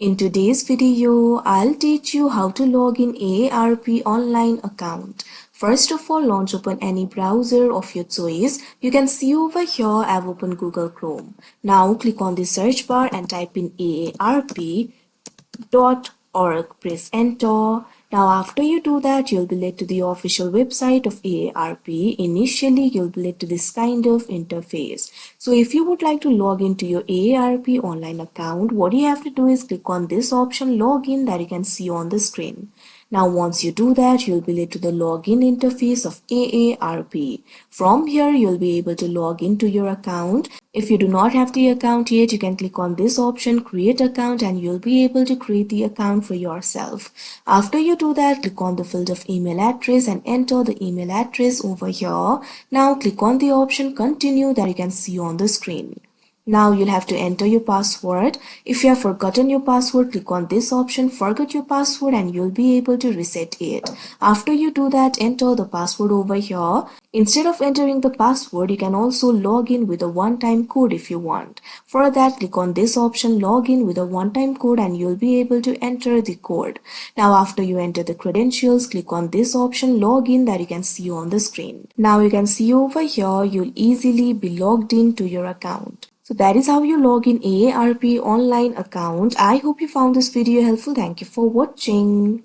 In today's video, I'll teach you how to log in AARP online account. First of all, launch open any browser of your choice. You can see over here I've opened Google Chrome. Now click on the search bar and type in aarp.org. Press enter. Now after you do that, you'll be led to the official website of AARP. Initially, you'll be led to this kind of interface. So if you would like to log into your AARP online account, what you have to do is click on this option login that you can see on the screen. Now once you do that, you'll be led to the login interface of AARP. From here, you'll be able to log into your account. If you do not have the account yet, you can click on this option create account and you'll be able to create the account for yourself. After you do that, click on the field of email address and enter the email address over here. Now click on the option continue that you can see on the screen. Now you'll have to enter your password. If you have forgotten your password, click on this option forget your password and you'll be able to reset it. After you do that, enter the password over here. Instead of entering the password, you can also log in with a one-time code if you want. For that, click on this option log in with a one-time code and you'll be able to enter the code. Now after you enter the credentials, click on this option log in that you can see on the screen. Now you can see over here you'll easily be logged into your account. So that is how you log in AARP online account. I hope you found this video helpful. Thank you for watching.